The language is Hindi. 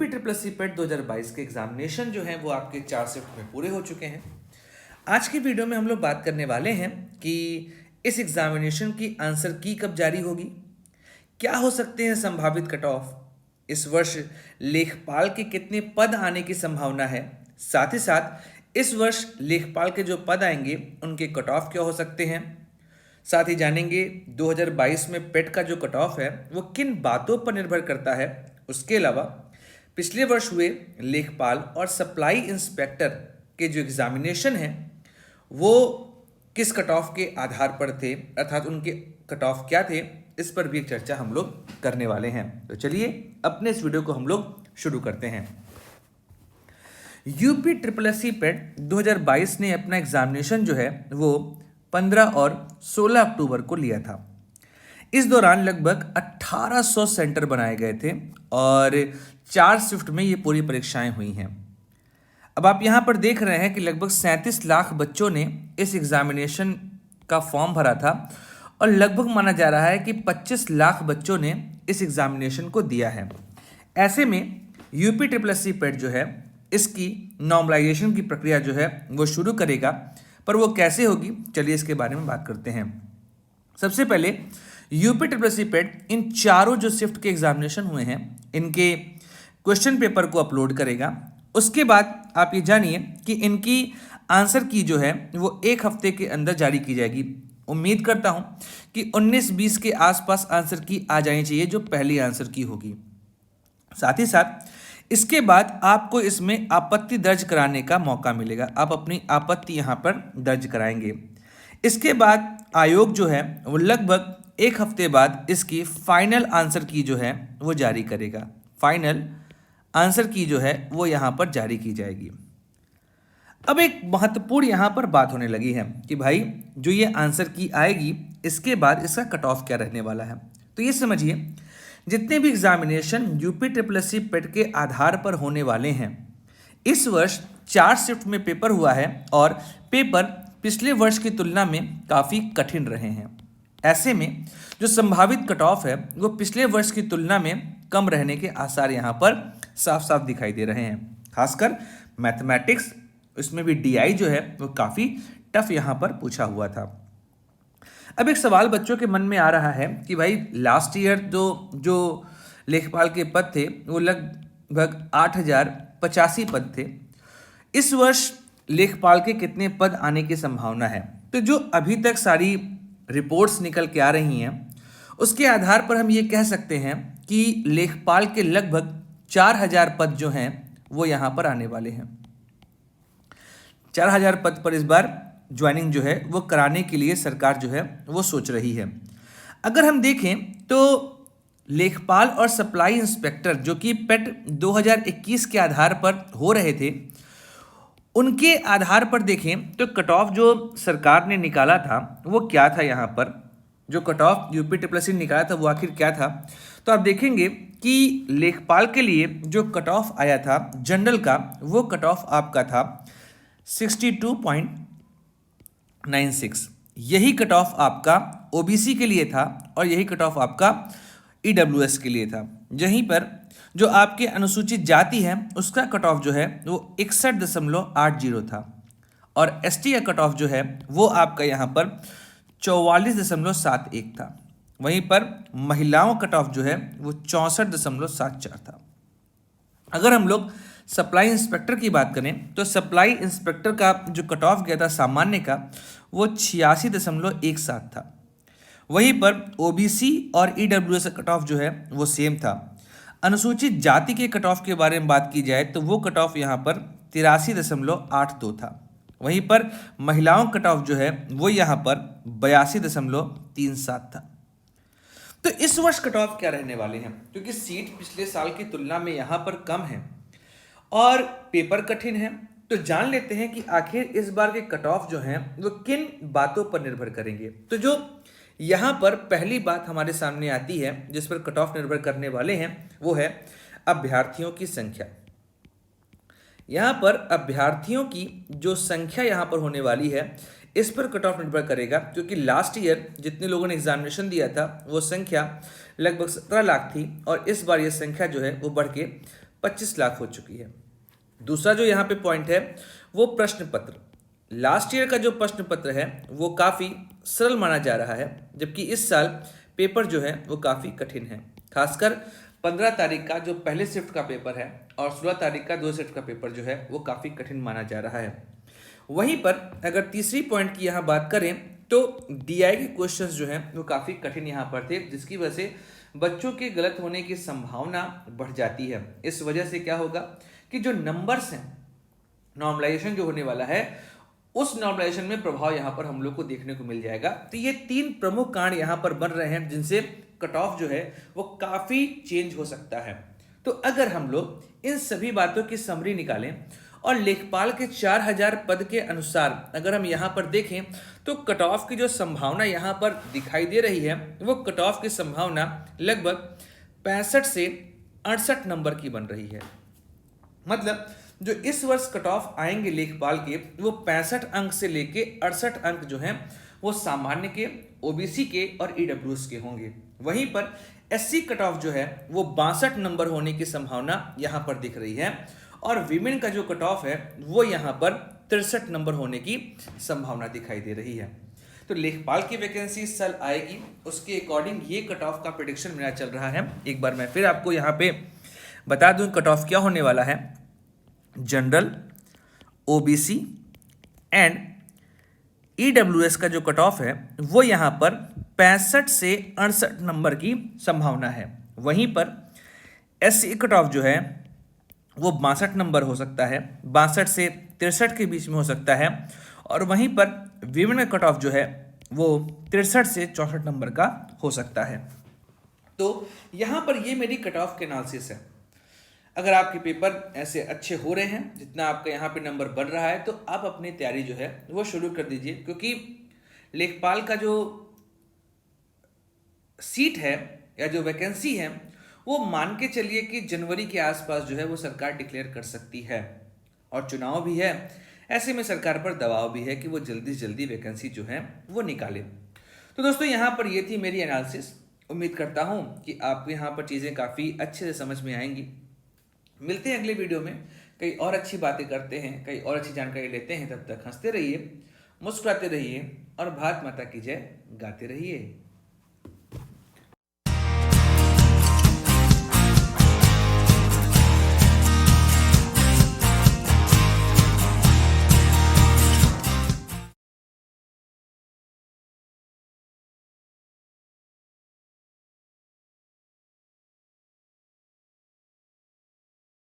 ट्रिपल सी पेट 2022 के एग्जामिनेशन जो हैं वो आपके 4 शिफ्ट में पूरे हो चुके हैं। आज की वीडियो में हम लोग बात करने वाले हैं कि इस एग्जामिनेशन की आंसर की कब जारी होगी, क्या हो सकते हैं संभावित कट ऑफ, इस वर्ष लेखपाल के कितने पद आने की संभावना है, साथ ही साथ इस वर्ष लेखपाल के जो पद आएंगे उनके कट ऑफ क्या हो सकते हैं। साथ ही जानेंगे 2022 में पेट का जो कट ऑफ है वो किन बातों पर निर्भर करता है। उसके अलावा पिछले वर्ष हुए लेखपाल और सप्लाई इंस्पेक्टर के जो एग्जामिनेशन हैं वो किस कट ऑफ के आधार पर थे, अर्थात उनके कट ऑफ क्या थे, इस पर भी एक चर्चा हम लोग करने वाले हैं। तो चलिए अपने इस वीडियो को हम लोग शुरू करते हैं। यूपी ट्रिपल एस सी पेट 2022 ने अपना एग्जामिनेशन जो है वो 15 और 16 अक्टूबर को लिया था। इस दौरान लगभग 1800 सेंटर बनाए गए थे और 4 शिफ्ट में ये पूरी परीक्षाएं हुई हैं। अब आप यहाँ पर देख रहे हैं कि लगभग 37 लाख बच्चों ने इस एग्जामिनेशन का फॉर्म भरा था और लगभग माना जा रहा है कि 25 लाख बच्चों ने इस एग्जामिनेशन को दिया है। ऐसे में यूपी ट्रिपल एस सी पेट जो है इसकी नॉर्मलाइजेशन की प्रक्रिया जो है वो शुरू करेगा, पर वो कैसे होगी चलिए इसके बारे में बात करते हैं। सबसे पहले यूपी ट्रिपल सी पेट इन चारों जो शिफ्ट के एग्जामिनेशन हुए हैं इनके क्वेश्चन पेपर को अपलोड करेगा। उसके बाद आप ये जानिए कि इनकी आंसर की जो है वो 1 हफ्ते के अंदर जारी की जाएगी। उम्मीद करता हूँ कि 19-20 के आसपास आंसर की आ जानी चाहिए जो पहली आंसर की होगी। साथ ही साथ इसके बाद आपको इसमें आपत्ति दर्ज कराने का मौका मिलेगा, आप अपनी आपत्ति यहाँ पर दर्ज कराएंगे। इसके बाद आयोग जो है वो लगभग 1 हफ्ते बाद इसकी फाइनल आंसर की जो है वो जारी करेगा। फाइनल आंसर की जो है वो यहाँ पर जारी की जाएगी। अब एक महत्वपूर्ण यहाँ पर बात होने लगी है कि भाई जो ये आंसर की आएगी इसके बाद इसका कट ऑफ क्या रहने वाला है। तो ये समझिए जितने भी examination UP triple S C PET के आधार पर होने वाले हैं, इस वर्ष 4 शिफ्ट में पेपर हुआ है और पेपर पिछले वर्ष की तुलना में काफ़ी कठिन रहे हैं। ऐसे में जो संभावित कट ऑफ है वो पिछले वर्ष की तुलना में कम रहने के आसार यहाँ पर साफ साफ दिखाई दे रहे हैं। खासकर मैथमेटिक्स, इसमें भी डीआई जो है वो काफ़ी टफ यहाँ पर पूछा हुआ था। अब एक सवाल बच्चों के मन में आ रहा है कि भाई लास्ट ईयर जो लेखपाल के पद थे वो लगभग 8085 पद थे, इस वर्ष लेखपाल के कितने पद आने की संभावना है। तो जो अभी तक सारी रिपोर्ट्स निकल के आ रही हैं उसके आधार पर हम ये कह सकते हैं कि लेखपाल के लगभग 4000 पद जो हैं वो यहाँ पर आने वाले हैं। 4000 पद पर इस बार ज्वाइनिंग जो है वो कराने के लिए सरकार जो है वो सोच रही है। अगर हम देखें तो लेखपाल और सप्लाई इंस्पेक्टर जो कि पेट 2021 के आधार पर हो रहे थे, उनके आधार पर देखें तो कट ऑफ जो सरकार ने निकाला था वो क्या था। यहाँ पर जो cut off UP triple C निकाला था वो आखिर क्या था, तो आप देखेंगे कि लेखपाल के लिए जो कट ऑफ आया था जनरल का, वो कट ऑफ आपका था 62.96। यही कट ऑफ आपका ओबीसी के लिए था और यही कट ऑफ आपका ईडब्ल्यूएस के लिए था। यहीं पर जो आपके अनुसूचित जाति है उसका कट ऑफ जो है वो 61.80 था और एसटी का कट ऑफ जो है वो आपका यहाँ पर 44.71 था। वहीं पर महिलाओं कट ऑफ जो है वो 64.74 था। अगर हम लोग सप्लाई इंस्पेक्टर की बात करें तो सप्लाई इंस्पेक्टर का जो कट ऑफ गया था सामान्य का वो 86.17 था। वहीं पर ओबीसी और ईडब्ल्यूएस का कट ऑफ जो है वो सेम था। अनुसूचित जाति के कट ऑफ के बारे में बात की जाए तो वो कट ऑफ यहाँ पर 83.82 था। वहीं पर महिलाओं कट ऑफ जो है वो यहाँ पर 82.37 था। तो इस वर्ष कट ऑफ क्या रहने वाले हैं, क्योंकि सीट पिछले साल की तुलना में यहाँ पर कम है और पेपर कठिन है, तो जान लेते हैं कि आखिर इस बार के कट ऑफ जो हैं वो किन बातों पर निर्भर करेंगे। तो जो यहाँ पर पहली बात हमारे सामने आती है जिस पर कट ऑफ निर्भर करने वाले हैं वो है अभ्यर्थियों की संख्या। यहाँ पर अभ्यर्थियों की जो संख्या यहाँ पर होने वाली है इस पर कट ऑफ निर्भर करेगा, क्योंकि लास्ट ईयर जितने लोगों ने एग्जामिनेशन दिया था वो संख्या लगभग 17 लाख थी और इस बार ये संख्या जो है वो बढ़ के 25 लाख हो चुकी है। दूसरा जो यहाँ पे पॉइंट है वो प्रश्न पत्र। लास्ट ईयर का जो प्रश्न पत्र है वो काफ़ी सरल माना जा रहा है, जबकि इस साल पेपर जो है वो काफ़ी कठिन है। खासकर 15 तारीख का जो पहले शिफ्ट का पेपर है और 16 तारीख का दो शिफ्ट का पेपर जो है वो काफ़ी कठिन माना जा रहा है। वहीं पर अगर तीसरी पॉइंट की यहाँ बात करें तो डीआई के क्वेश्चंस जो हैं वो काफ़ी कठिन यहाँ पर थे, जिसकी वजह से बच्चों के गलत होने की संभावना बढ़ जाती है। इस वजह से क्या होगा कि जो नंबर्स हैं, नॉर्मलाइजेशन जो होने वाला है, उस नॉर्मलाइजेशन में प्रभाव यहाँ पर हम लोग को देखने को मिल जाएगा। तो ये 3 प्रमुख कारण यहाँ पर बन रहे हैं जिनसे कट ऑफ जो है वो काफ़ी चेंज हो सकता है। तो अगर हम लोग इन सभी बातों की समरी निकालें और लेखपाल के 4000 पद के अनुसार अगर हम यहाँ पर देखें तो कट ऑफ की जो संभावना यहाँ पर दिखाई दे रही है वो कट ऑफ की संभावना लगभग 65 से 68 नंबर की बन रही है। मतलब जो इस वर्ष कट ऑफ आएंगे लेखपाल के वो 65 अंक से लेके 68 अंक जो हैं वो सामान्य के, ओबीसी के और ईडब्ल्यूएस के होंगे। वहीं पर एससी कट ऑफ जो है वो 62 नंबर होने की संभावना यहाँ पर दिख रही है और विमेन का जो कट ऑफ है वो यहाँ पर 63 नंबर होने की संभावना दिखाई दे रही है। तो लेखपाल की वैकेंसी इस साल आएगी, उसके अकॉर्डिंग ये कट ऑफ का प्रेडिक्शन मेरा चल रहा है। एक बार मैं फिर आपको यहाँ पे बता दूं कट ऑफ क्या होने वाला है। जनरल, ओबीसी एंड ईडब्ल्यूएस का जो कट ऑफ है वो यहाँ पर 65 से 68 नंबर की संभावना है। वहीं पर एससी कट ऑफ जो है वो 62 नंबर हो सकता है, 62 से 63 के बीच में हो सकता है। और वहीं पर विमेन का कट ऑफ जो है वो 63 से 64 नंबर का हो सकता है। तो यहाँ पर ये मेरी कट ऑफ के एनालिसिस है। अगर आपके पेपर ऐसे अच्छे हो रहे हैं, जितना आपका यहाँ पे नंबर बढ़ रहा है, तो आप अपनी तैयारी जो है वो शुरू कर दीजिए, क्योंकि लेखपाल का जो सीट है या जो वैकेंसी है वो मान के चलिए कि जनवरी के आसपास जो है वो सरकार डिक्लेयर कर सकती है और चुनाव भी है। ऐसे में सरकार पर दबाव भी है कि वो जल्दी से जल्दी वैकेंसी जो है वो निकाले। तो दोस्तों यहाँ पर ये थी मेरी एनालिसिस। उम्मीद करता हूँ कि आपको यहाँ पर चीज़ें काफ़ी अच्छे से समझ में आएंगी। मिलते हैं अगले वीडियो में, कई और अच्छी बातें करते हैं, कई और अच्छी जानकारी लेते हैं। तब तक हंसते रहिए, मुस्कुराते रहिए और भारत माता की जय गाते रहिए।